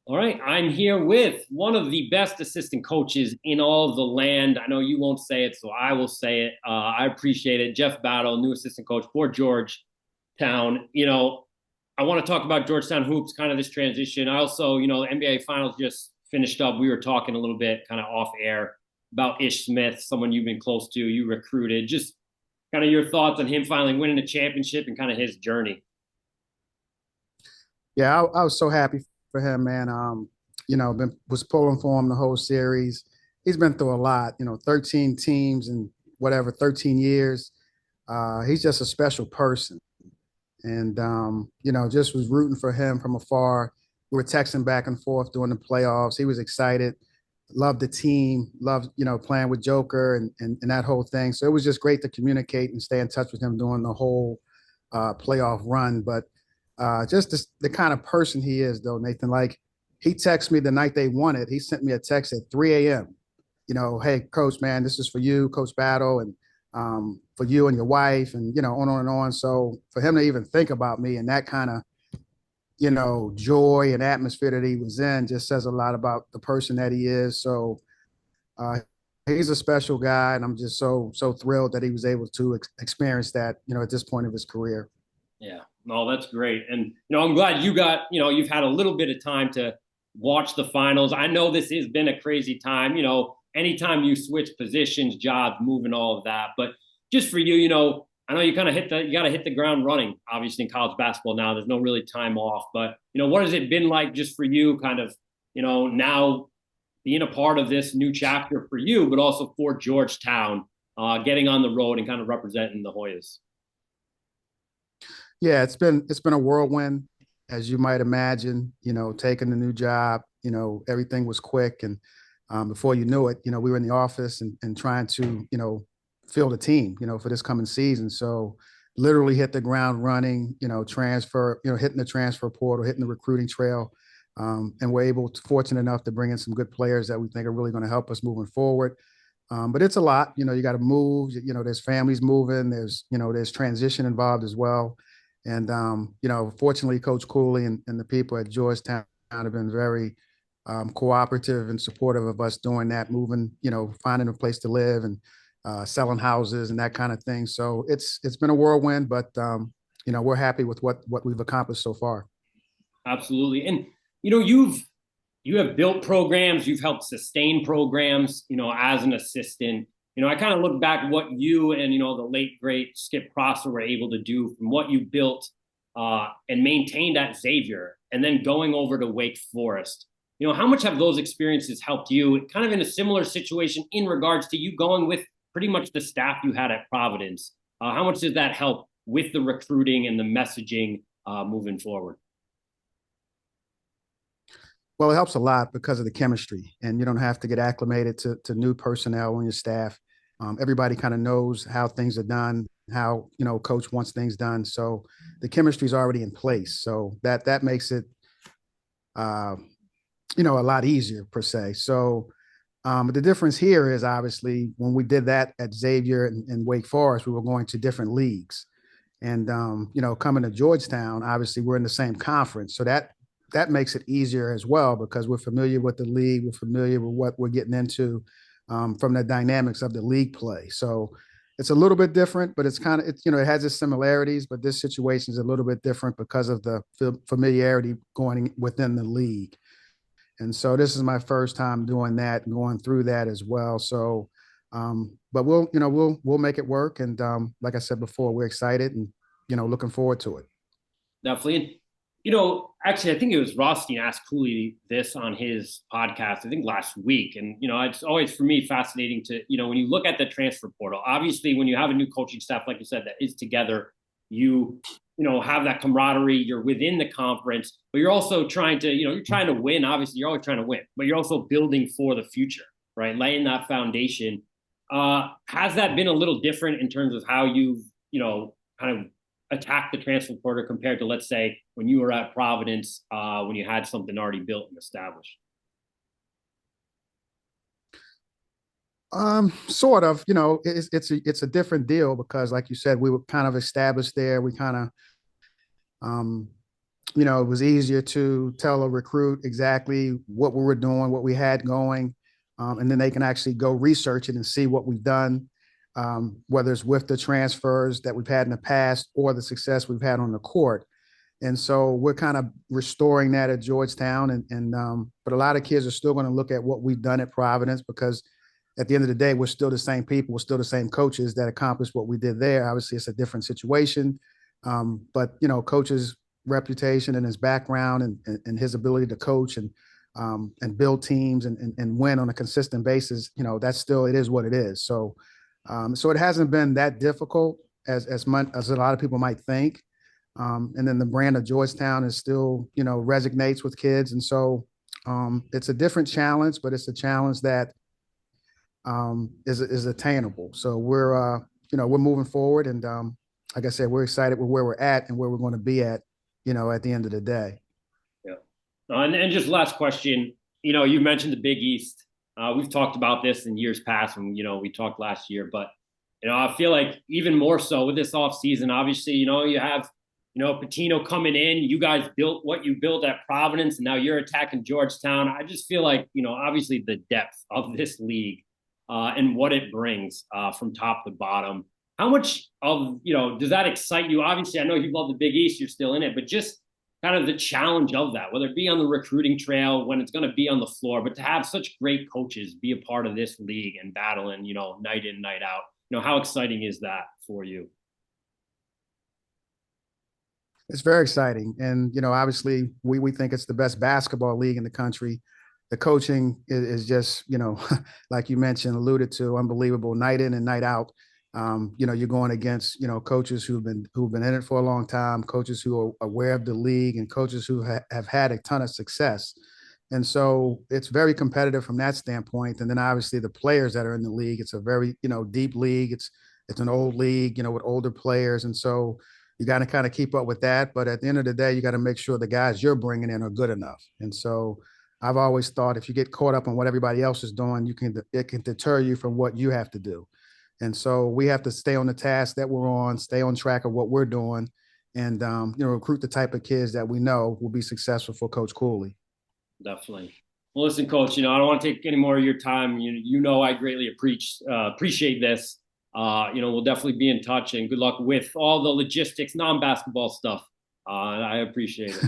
All right, I'm here with one of the best assistant coaches in all of the land. I know you won't say it, so I will say it. I appreciate it. Jeff Battle, new assistant coach for Georgetown. I want to talk about Georgetown hoops, kind of this transition. I also, the NBA Finals just finished up. We were talking a little bit kind of off air about Ish Smith, someone you've been close to, you recruited. Just kind of your thoughts on him finally winning a championship and kind of his journey. Yeah, I was so happy for him, man. Was pulling for him the whole series. He's been through a lot, 13 teams and whatever, 13 years. He's just a special person. And, just was rooting for him from afar. We were texting back and forth during the playoffs. He was excited, loved the team, loved, playing with Joker and that whole thing. So it was just great to communicate and stay in touch with him during the whole playoff run. But just the kind of person he is, though, Nathan. Like, he texted me the night they won it. He sent me a text at 3 a.m. Hey, coach, man, this is for you, Coach Battle, and for you and your wife, and on and on. So for him to even think about me and that kind of joy and atmosphere that he was in just says a lot about the person that he is. So uh, he's a special guy, and I'm just so thrilled that he was able to experience that, at this point of his career. Yeah, no, that's great. And, I'm glad you got, you've had a little bit of time to watch the finals. I know this has been a crazy time, anytime you switch positions, jobs, moving, all of that. But just for you, I know you kind of you got to hit the ground running, obviously, in college basketball now. There's no really time off. But, what has it been like just for you kind of, now being a part of this new chapter for you, but also for Georgetown, getting on the road and kind of representing the Hoyas? Yeah, it's been a whirlwind, as you might imagine. Taking the new job. Everything was quick, and before you knew it, we were in the office and trying to field a team, for this coming season. So literally hit the ground running. Transfer, hitting the transfer portal, hitting the recruiting trail, and we're fortunate enough to bring in some good players that we think are really going to help us moving forward. But it's a lot. You got to move. There's families moving. There's transition involved as well. And, fortunately, Coach Cooley and the people at Georgetown have been very cooperative and supportive of us doing that, moving, finding a place to live and selling houses and that kind of thing. So it's been a whirlwind, but, we're happy with what we've accomplished so far. Absolutely. And, you have built programs, you've helped sustain programs, as an assistant. I kind of look back what you and, the late, great Skip Prosser were able to do from what you built and maintained at Xavier and then going over to Wake Forest. How much have those experiences helped you kind of in a similar situation in regards to you going with pretty much the staff you had at Providence? How much did that help with the recruiting and the messaging moving forward? Well, it helps a lot because of the chemistry, and you don't have to get acclimated to new personnel on your staff. Everybody kind of knows how things are done, how coach wants things done. So the chemistry is already in place. So that makes it uh, a lot easier per se. So the difference here is obviously when we did that at Xavier and Wake Forest, we were going to different leagues. And coming to Georgetown, obviously we're in the same conference. So that makes it easier as well because we're familiar with the league, we're familiar with what we're getting into from the dynamics of the league play. So it's a little bit different, but it's kind of it has its similarities, but this situation is a little bit different because of the familiarity going within the league. And so this is my first time doing that and going through that as well. So, but we'll make it work. And like I said before, we're excited and looking forward to it. Definitely. And, actually, I think it was Rothstein asked Cooley this on his podcast, I think last week. And, it's always for me fascinating to, when you look at the transfer portal, obviously, when you have a new coaching staff, like you said, that is together, you, have that camaraderie, you're within the conference, but you're also trying to, you're trying to win. Obviously, you're always trying to win, but you're also building for the future, right? Laying that foundation. Has that been a little different in terms of how you've, kind of attack the transfer portal compared to, let's say, when you were at Providence, when you had something already built and established? Sort of, it's a different deal because like you said, we were kind of established there. We kind of, it was easier to tell a recruit exactly what we were doing, what we had going, and then they can actually go research it and see what we've done, whether it's with the transfers that we've had in the past or the success we've had on the court. And so we're kind of restoring that at Georgetown, and but a lot of kids are still going to look at what we've done at Providence because at the end of the day, we're still the same people, we're still the same coaches that accomplished what we did there. Obviously, it's a different situation, but coach's reputation and his background and his ability to coach and build teams and win on a consistent basis, that's still it is what it is. So it hasn't been that difficult as much as a lot of people might think. And then the brand of Georgetown is still, resonates with kids. And so it's a different challenge, but it's a challenge that is attainable. So we're moving forward. And like I said, we're excited with where we're at and where we're going to be at, at the end of the day. Yeah. And just last question, you mentioned the Big East. We've talked about this in years past when, we talked last year, but, I feel like even more so with this offseason, obviously, you have, Patino coming in, you guys built what you built at Providence, and now you're attacking Georgetown. I just feel like, obviously the depth of this league and what it brings from top to bottom. How much of, does that excite you? Obviously, I know you love the Big East, you're still in it, but just kind of the challenge of that, whether it be on the recruiting trail, when it's going to be on the floor, but to have such great coaches be a part of this league and battling, night in, night out, how exciting is that for you? It's very exciting. And, obviously we think it's the best basketball league in the country. The coaching is just, like you mentioned, alluded to, unbelievable night in and night out. You're going against, coaches who've been in it for a long time, coaches who are aware of the league and coaches who have had a ton of success. And so it's very competitive from that standpoint. And then obviously the players that are in the league, it's a very, deep league. It's an old league, with older players. And so you got to kind of keep up with that. But at the end of the day, you got to make sure the guys you're bringing in are good enough. And so I've always thought if you get caught up on what everybody else is doing, it can deter you from what you have to do. And so we have to stay on the task that we're on, stay on track of what we're doing, and recruit the type of kids that we know will be successful for Coach Cooley. Definitely. Well, listen, Coach, I don't want to take any more of your time. I greatly appreciate this. We'll definitely be in touch, and good luck with all the logistics, non-basketball stuff. I appreciate it.